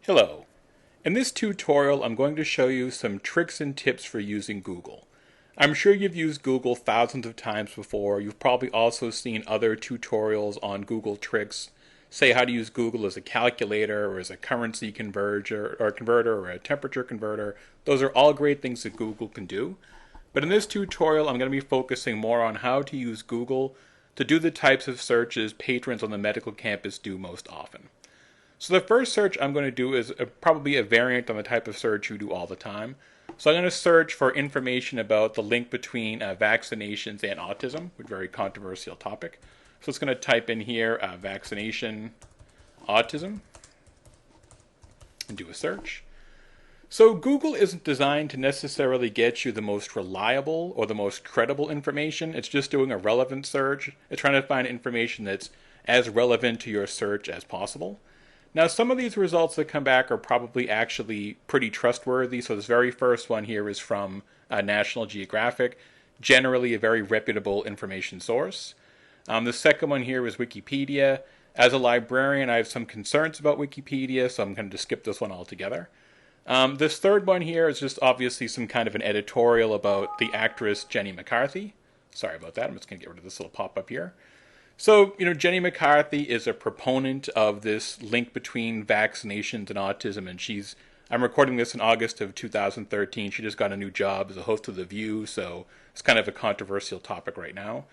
Hello. In this tutorial, I'm going to show you some tricks and tips for using Google. I'm sure you've used Google thousands of times before. You've probably also seen other tutorials on Google tricks, say how to use Google as a calculator or as a currency converter or a temperature converter. Those are all great things that Google can do. But in this tutorial, I'm going to be focusing more on how to use Google to do the types of searches patrons on the medical campus do most often. So the first search I'm going to do is probably a variant on the type of search you do all the time. So I'm going to search for information about the link between vaccinations and autism, which is a very controversial topic. So it's going to type in here vaccination, autism, and do a search. So Google isn't designed to necessarily get you the most reliable or the most credible information. It's just doing a relevant search. It's trying to find information that's as relevant to your search as possible. Now, some of these results that come back are probably actually pretty trustworthy. So this very first one here is from National Geographic, generally a very reputable information source. The second one here is Wikipedia. As a librarian, I have some concerns about Wikipedia, so I'm going to skip this one altogether. This third one here is just obviously some kind of an editorial about the actress Jenny McCarthy. Sorry about that. I'm just going to get rid of this little pop-up here. So, Jenny McCarthy is a proponent of this link between vaccinations and autism, and I'm recording this in August of 2013. She just got a new job as a host of The View, so it's kind of a controversial topic right now.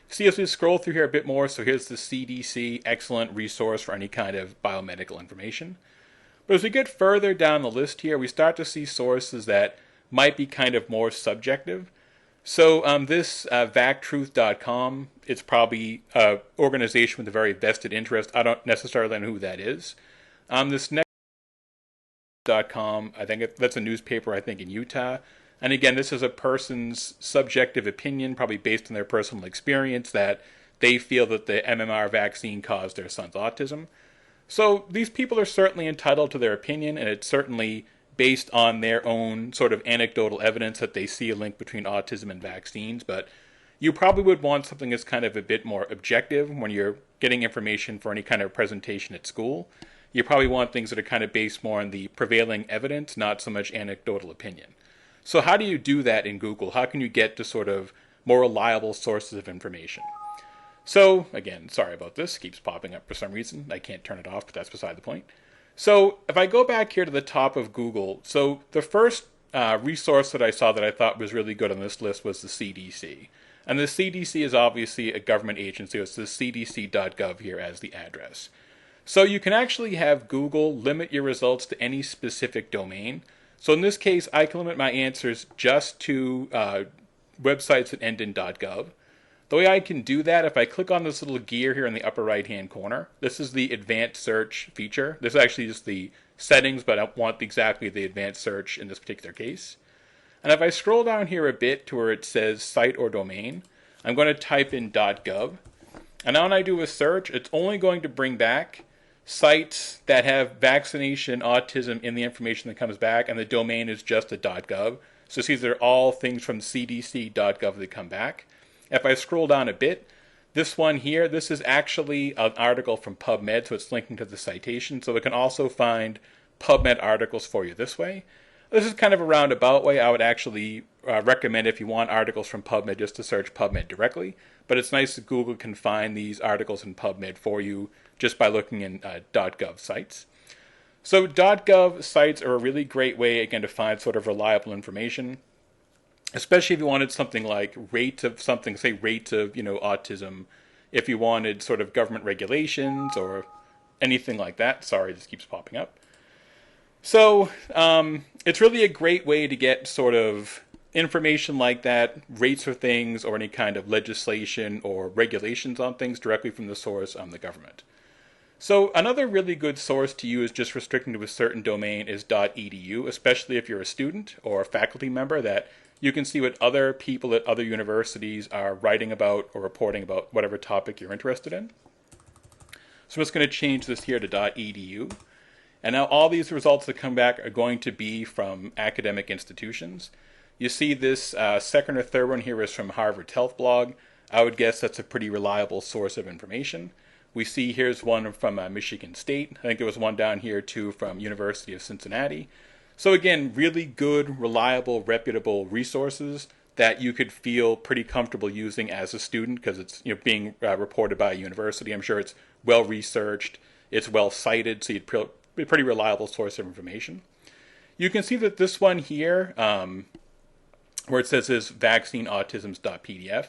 See, as we scroll through here a bit more, so here's the CDC, excellent resource for any kind of biomedical information. But as we get further down the list here, we start to see sources that might be kind of more subjective. So this vactruth.com, it's probably an organization with a very vested interest. I don't necessarily know who that is. This next.com, I think that's a newspaper, I think, in Utah. And again, this is a person's subjective opinion, probably based on their personal experience, that they feel that the MMR vaccine caused their son's autism. So these people are certainly entitled to their opinion, and it's certainly based on their own sort of anecdotal evidence that they see a link between autism and vaccines, but you probably would want something that's kind of a bit more objective when you're getting information for any kind of presentation at school. You probably want things that are kind of based more on the prevailing evidence, not so much anecdotal opinion. So how do you do that in Google? How can you get to sort of more reliable sources of information? So, again, sorry about this. It keeps popping up for some reason. I can't turn it off, but that's beside the point. So if I go back here to the top of Google, so the first resource that I saw that I thought was really good on this list was the CDC. And the CDC is obviously a government agency. It's the cdc.gov here as the address. So you can actually have Google limit your results to any specific domain. So in this case, I can limit my answers just to websites that end in .gov. The way I can do that, if I click on this little gear here in the upper right-hand corner, this is the advanced search feature. This is actually just the settings, but I want exactly the advanced search in this particular case. And if I scroll down here a bit to where it says site or domain, I'm going to type in .gov. And now when I do a search, it's only going to bring back sites that have vaccination, autism in the information that comes back, and the domain is just a .gov. So these are all things from cdc.gov that come back. If I scroll down a bit, this one here, this is actually an article from PubMed, so it's linking to the citation. So it can also find PubMed articles for you this way. This is kind of a roundabout way. I would actually recommend, if you want articles from PubMed, just to search PubMed directly. But it's nice that Google can find these articles in PubMed for you just by looking in .gov sites. So .gov sites are a really great way, again, to find sort of reliable information. Especially if you wanted something like rates of something, say rates of, autism, if you wanted sort of government regulations or anything like that. Sorry, this keeps popping up. So it's really a great way to get sort of information like that, rates for things or any kind of legislation or regulations on things directly from the source, the government. So another really good source to use just restricting to a certain domain is .edu, especially if you're a student or a faculty member, that you can see what other people at other universities are writing about or reporting about whatever topic you're interested in. So I'm just going to change this here to .edu. And now all these results that come back are going to be from academic institutions. You see this second or third one here is from Harvard's Health Blog. I would guess that's a pretty reliable source of information. We see here's one from Michigan State. I think there was one down here too from University of Cincinnati. So again, really good, reliable, reputable resources that you could feel pretty comfortable using as a student because it's being reported by a university. I'm sure it's well researched, it's well cited, so you'd be a pretty reliable source of information. You can see that this one here, where it says is vaccineautisms.pdf.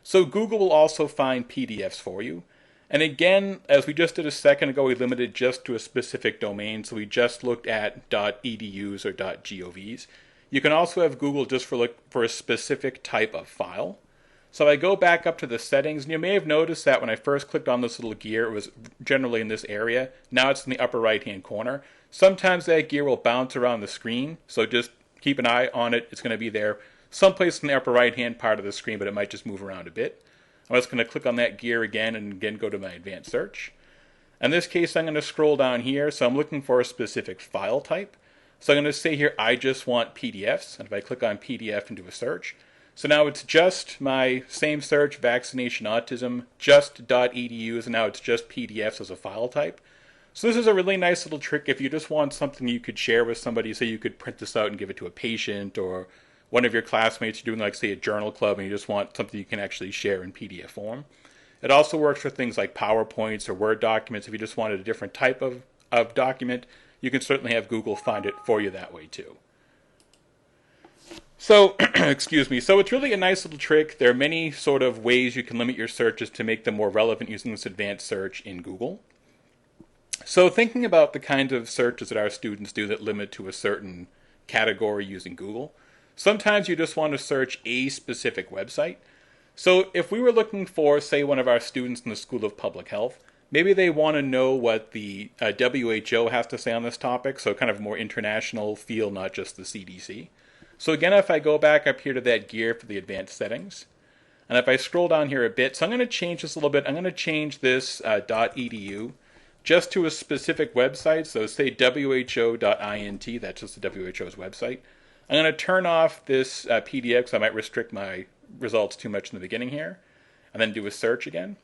So Google will also find PDFs for you. And again, as we just did a second ago, we limited just to a specific domain. So we just looked at .edus or .govs. You can also have Google just for a specific type of file. So I go back up to the settings, and you may have noticed that when I first clicked on this little gear, it was generally in this area. Now it's in the upper right-hand corner. Sometimes that gear will bounce around the screen, so just keep an eye on it. It's going to be there someplace in the upper right-hand part of the screen, but it might just move around a bit. I'm just going to click on that gear again and again go to my advanced search. In this case, I'm going to scroll down here, so I'm looking for a specific file type. So I'm going to say here, I just want PDFs, and if I click on PDF and do a search, so now it's just my same search, vaccination autism, just .edus, and now it's just PDFs as a file type. So this is a really nice little trick if you just want something you could share with somebody, so you could print this out and give it to a patient, or one of your classmates are doing, like, say, a journal club, and you just want something you can actually share in PDF form. It also works for things like PowerPoints or Word documents. If you just wanted a different type of document, you can certainly have Google find it for you that way too. So, excuse me, so it's really a nice little trick. There are many sort of ways you can limit your searches to make them more relevant using this advanced search in Google. So thinking about the kinds of searches that our students do that limit to a certain category using Google, sometimes you just want to search a specific website. So if we were looking for, say, one of our students in the School of Public Health, maybe they want to know what the WHO has to say on this topic, so kind of a more international feel, not just the CDC. So again, if I go back up here to that gear for the advanced settings, and if I scroll down here a bit, so I'm going to change this a little bit. I'm going to change this .edu just to a specific website, so say who.int, that's just the WHO's website. I'm going to turn off this PDF because I might restrict my results too much in the beginning here, and then do a search again.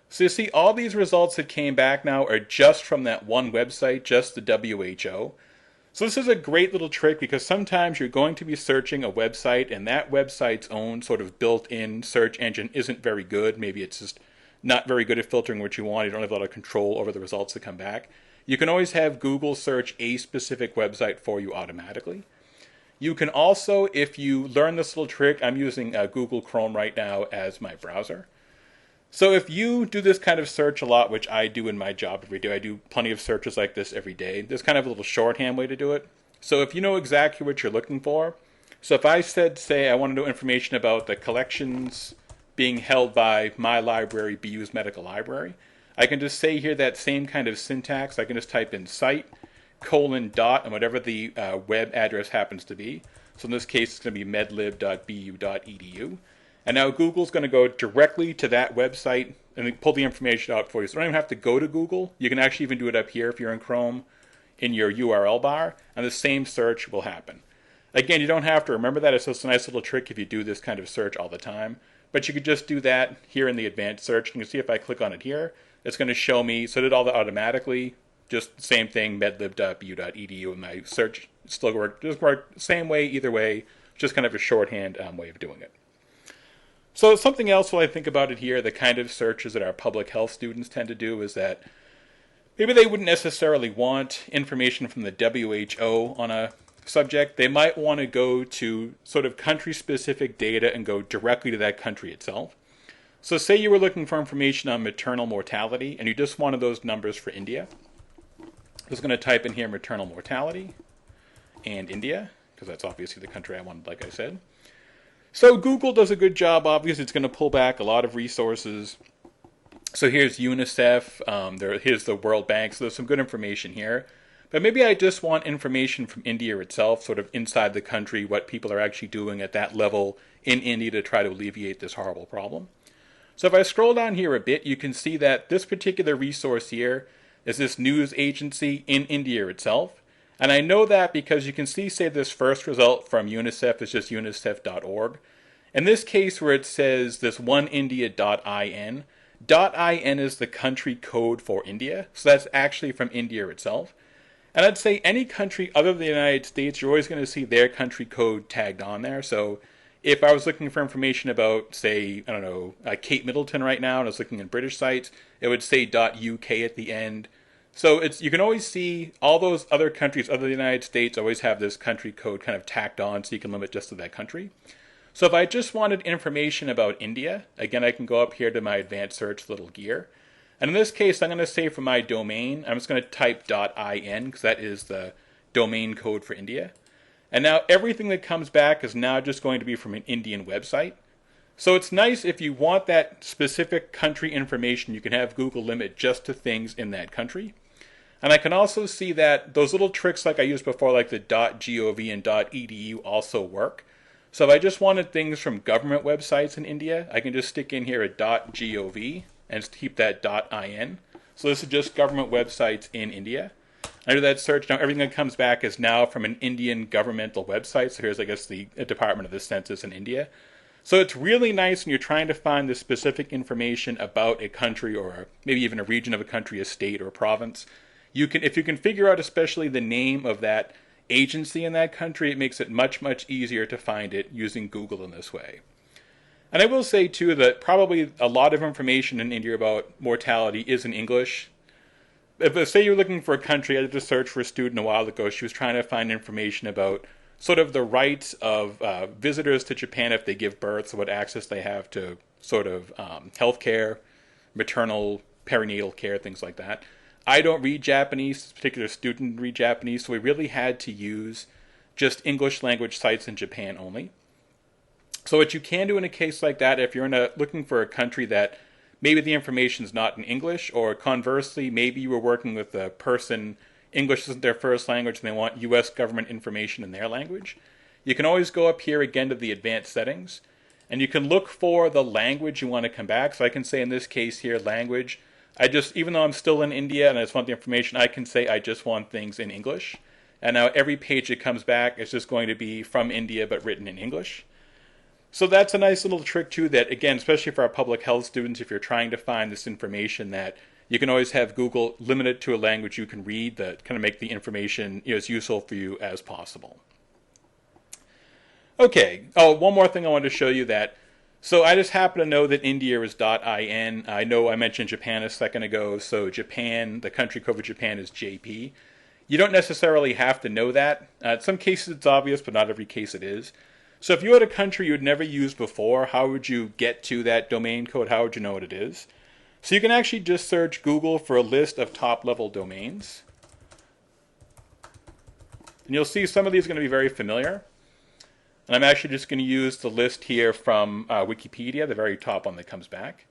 So you see all these results that came back now are just from that one website, just the WHO. So this is a great little trick because sometimes you're going to be searching a website and that website's own sort of built-in search engine isn't very good. Maybe it's just not very good at filtering what you want. You don't have a lot of control over the results that come back. You can always have Google search a specific website for you automatically. You can also, if you learn this little trick, I'm using Google Chrome right now as my browser. So if you do this kind of search a lot, which I do in my job every day, I do plenty of searches like this every day. There's kind of a little shorthand way to do it. So if you know exactly what you're looking for, so if I said, say, I want to know information about the collections being held by my library, BU's Medical Library, I can just say here that same kind of syntax. I can just type in site, : and whatever the web address happens to be. So in this case, it's going to be medlib.bu.edu. And now Google's going to go directly to that website and pull the information out for you. So you don't even have to go to Google. You can actually even do it up here if you're in Chrome in your URL bar, and the same search will happen. Again, you don't have to remember that. It's just a nice little trick if you do this kind of search all the time. But you could just do that here in the advanced search. You can see if I click on it here, it's going to show me, so it did all that automatically. Just the same thing, medlib.bu.edu, and my search still worked. Just worked same way, either way, just kind of a shorthand way of doing it. So something else while I think about it here, the kind of searches that our public health students tend to do is that maybe they wouldn't necessarily want information from the WHO on a subject. They might want to go to sort of country-specific data and go directly to that country itself. So say you were looking for information on maternal mortality and you just wanted those numbers for India. I'm just going to type in here maternal mortality and India, because that's obviously the country I wanted, like I said. So Google does a good job. Obviously, it's going to pull back a lot of resources. So here's UNICEF, here's the World Bank, so there's some good information here. But maybe I just want information from India itself, sort of inside the country, what people are actually doing at that level in India to try to alleviate this horrible problem. So if I scroll down here a bit, you can see that this particular resource here is this news agency in India itself. And I know that because you can see, say, this first result from UNICEF is just unicef.org. In this case where it says this oneindia.in, .in is the country code for India, so that's actually from India itself. And I'd say any country other than the United States, you're always going to see their country code tagged on there. So if I was looking for information about, say, I don't know, Kate Middleton right now, and I was looking at British sites, it would say .uk at the end. So you can always see all those other countries other than the United States always have this country code kind of tacked on, so you can limit just to that country. So if I just wanted information about India, again, I can go up here to my advanced search little gear. And in this case, I'm going to say for my domain, I'm just going to type .in because that is the domain code for India. And now everything that comes back is now just going to be from an Indian website. So it's nice if you want that specific country information, you can have Google limit just to things in that country. And I can also see that those little tricks like I used before, like the .gov and .edu also work. So if I just wanted things from government websites in India, I can just stick in here a .gov and keep that .in. So this is just government websites in India. I do that search. Now everything that comes back is now from an Indian governmental website. So here's, I guess, the Department of the Census in India. So it's really nice when you're trying to find the specific information about a country or maybe even a region of a country, a state or a province. If you can figure out especially the name of that agency in that country, it makes it much, much easier to find it using Google in this way. And I will say, too, that probably a lot of information in India about mortality is in English. If, say you're looking for a country, I did a search for a student a while ago. She was trying to find information about sort of the rights of visitors to Japan if they give birth, so what access they have to sort of health care, maternal, perinatal care, things like that. I don't read Japanese, this particular student didn't read Japanese, so we really had to use just English language sites in Japan only. So what you can do in a case like that, if you're looking for a country that maybe the information is not in English, or conversely, maybe you were working with a person, English isn't their first language, and they want U.S. government information in their language, you can always go up here again to the advanced settings, and you can look for the language you want to come back. So I can say in this case here, language. Even though I'm still in India and I just want the information, I can say I just want things in English. And now every page that comes back is just going to be from India but written in English. So that's a nice little trick too that, again, especially for our public health students, if you're trying to find this information, that you can always have Google limit it to a language you can read that kind of make the information as useful for you as possible. Okay, one more thing I wanted to show you that. So I just happen to know that India is .in. I know I mentioned Japan a second ago, so Japan, the country code for Japan is JP. You don't necessarily have to know that. In some cases it's obvious, but not every case it is. So if you had a country you had never used before, how would you get to that domain code? How would you know what it is? So you can actually just search Google for a list of top-level domains. And you'll see some of these are going to be very familiar. And I'm actually just going to use the list here from Wikipedia, the very top one that comes back.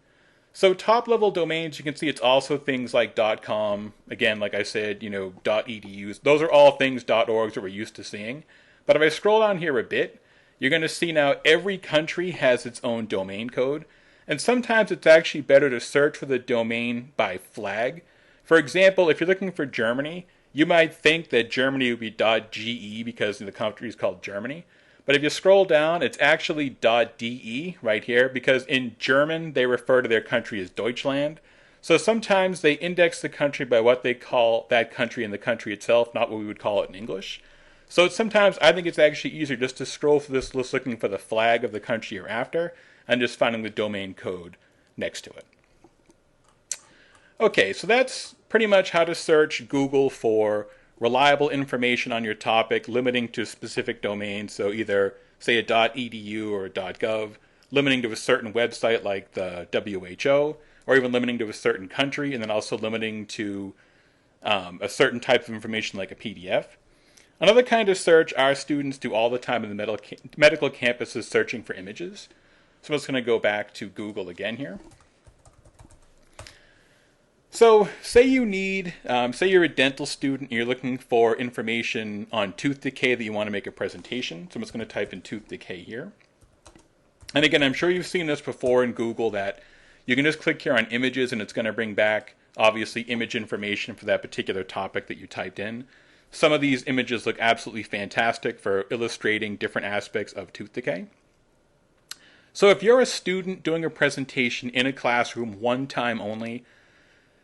So top-level domains, you can see it's also things like .com. Again, like I said, .edus. Those are all things .orgs that we're used to seeing. But if I scroll down here a bit, you're going to see now every country has its own domain code. And sometimes it's actually better to search for the domain by flag. For example, if you're looking for Germany, you might think that Germany would be .ge because the country is called Germany. But if you scroll down, it's actually .de right here, because in German they refer to their country as Deutschland. So sometimes they index the country by what they call that country in the country itself, not what we would call it in English. So sometimes I think it's actually easier just to scroll through this list looking for the flag of the country you're after, and just finding the domain code next to it. Okay, so that's pretty much how to search Google for reliable information on your topic, limiting to specific domains, so either, say, a .edu or a .gov, limiting to a certain website like the WHO, or even limiting to a certain country, and then also limiting to a certain type of information like a PDF. Another kind of search our students do all the time in the medical campus is searching for images. So I'm just going to go back to Google again here. So say you need, say you're a dental student and you're looking for information on tooth decay that you want to make a presentation. So I'm just going to type in tooth decay here. And again, I'm sure you've seen this before in Google that you can just click here on images and it's going to bring back, obviously, image information for that particular topic that you typed in. Some of these images look absolutely fantastic for illustrating different aspects of tooth decay. So if you're a student doing a presentation in a classroom one time only,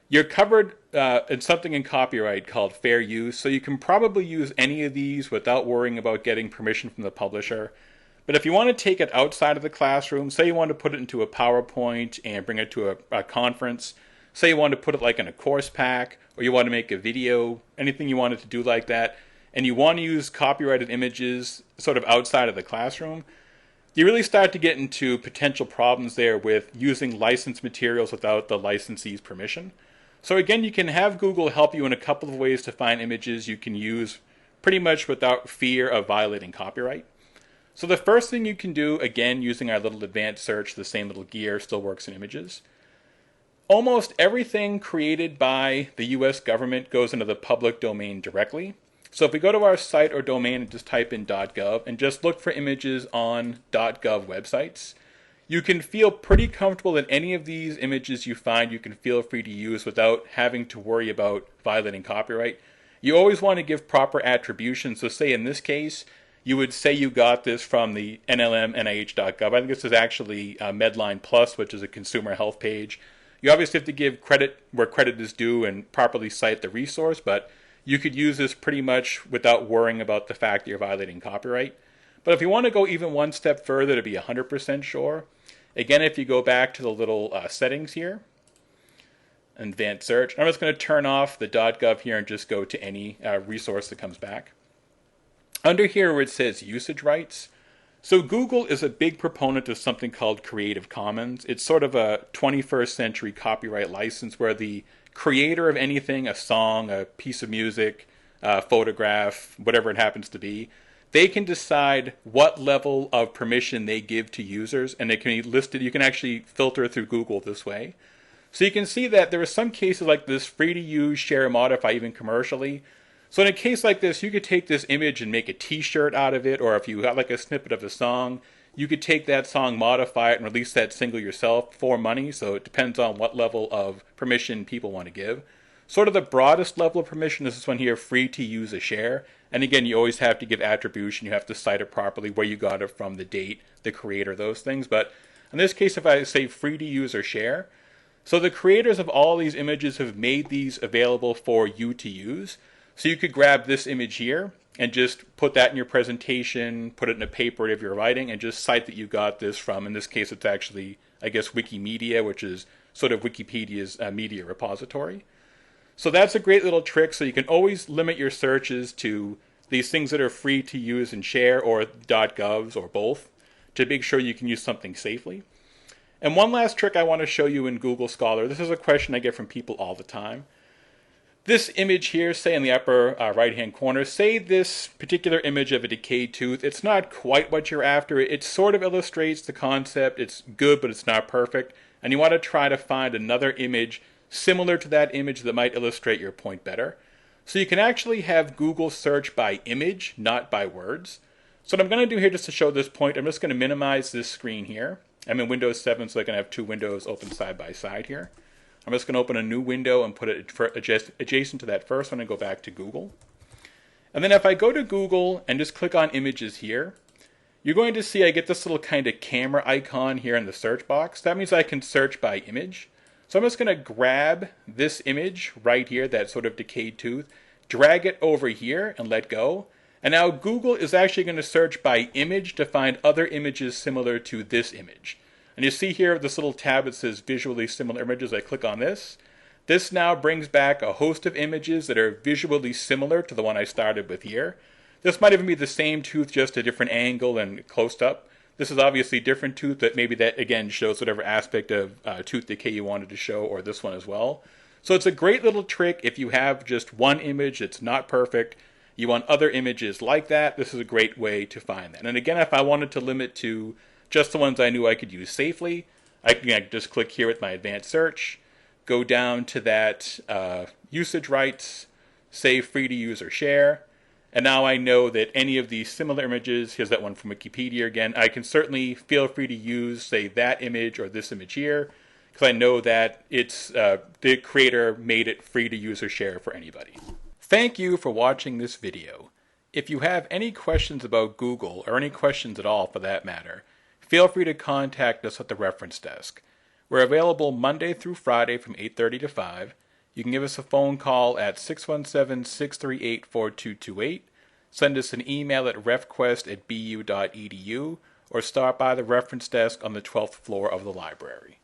you're covered in something in copyright called fair use, so you can probably use any of these without worrying about getting permission from the publisher. But if you want to take it outside of the classroom, say you want to put it into a PowerPoint and bring it to a conference, say you want to put it like in a course pack, or you want to make a video, anything you wanted to do like that, and you want to use copyrighted images sort of outside of the classroom, you really start to get into potential problems there with using licensed materials without the licensee's permission. So again, you can have Google help you in a couple of ways to find images you can use pretty much without fear of violating copyright. So the first thing you can do, again, using our little advanced search, the same little gear still works in images. Almost everything created by the US government goes into the public domain directly. So if we go to our site or domain and just type in .gov and just look for images on .gov websites, you can feel pretty comfortable that any of these images you find you can feel free to use without having to worry about violating copyright. You always want to give proper attribution. So say in this case, you would say you got this from the NLM-NIH.gov. I think this is actually Medline Plus, which is a consumer health page. You obviously have to give credit where credit is due and properly cite the resource, but you could use this pretty much without worrying about the fact that you're violating copyright. But if you want to go even one step further to be 100% sure, again, if you go back to the little settings here, advanced search, I'm just going to turn off the .gov here and just go to any resource that comes back. Under here where it says usage rights, so Google is a big proponent of something called Creative Commons. It's sort of a 21st century copyright license where the creator of anything, a song, a piece of music, a photograph, whatever it happens to be, they can decide what level of permission they give to users, and it can be listed. You can actually filter through Google this way. So you can see that there are some cases like this, free to use, share, modify, even commercially. So in a case like this, you could take this image and make a t-shirt out of it, or if you got like a snippet of a song, you could take that song, modify it, and release that single yourself for money. So it depends on what level of permission people want to give. Sort of the broadest level of permission is this one here, free to use a share. And again, you always have to give attribution. You have to cite it properly, where you got it from, the date, the creator, those things. But in this case, if I say free to use or share, so the creators of all these images have made these available for you to use. So you could grab this image here and just put that in your presentation, put it in a paper if you're writing, and just cite that you got this from, in this case, it's actually, I guess, Wikimedia, which is sort of Wikipedia's media repository. So that's a great little trick. So you can always limit your searches to these things that are free to use and share, or .govs, or both, to make sure you can use something safely. And one last trick I want to show you in Google Scholar. This is a question I get from people all the time. This image here, say in the upper right-hand corner, say this particular image of a decayed tooth, it's not quite what you're after. It sort of illustrates the concept. It's good, but it's not perfect. And you want to try to find another image similar to that image that might illustrate your point better. So you can actually have Google search by image, not by words. So what I'm going to do here just to show this point, I'm just going to minimize this screen here. I'm in Windows 7, so I can have two windows open side by side here. I'm just going to open a new window and put it adjacent to that first one and go back to Google. And then if I go to Google and just click on images here, you're going to see I get this little kind of camera icon here in the search box. That means I can search by image. So I'm just going to grab this image right here, that sort of decayed tooth, drag it over here and let go. And now Google is actually going to search by image to find other images similar to this image. And you see here this little tab that says visually similar images. I click on this. This now brings back a host of images that are visually similar to the one I started with here. This might even be the same tooth, just a different angle and close up. This is obviously a different tooth, but maybe that again shows whatever aspect of tooth decay you wanted to show, or this one as well. So it's a great little trick if you have just one image that's not perfect. You want other images like that. This is a great way to find that. And again, if I wanted to limit to just the ones I knew I could use safely, I can just click here with my advanced search, go down to that usage rights, say free to use or share, and now I know that any of these similar images, here's that one from Wikipedia again, I can certainly feel free to use, say, that image or this image here, because I know that it's the creator made it free to use or share for anybody. Thank you for watching this video. If you have any questions about Google, or any questions at all for that matter, feel free to contact us at the reference desk. We're available Monday through Friday from 8:30 to 5. You can give us a phone call at 617-638-4228, send us an email at refquest@bu.edu, or stop by the reference desk on the 12th floor of the library.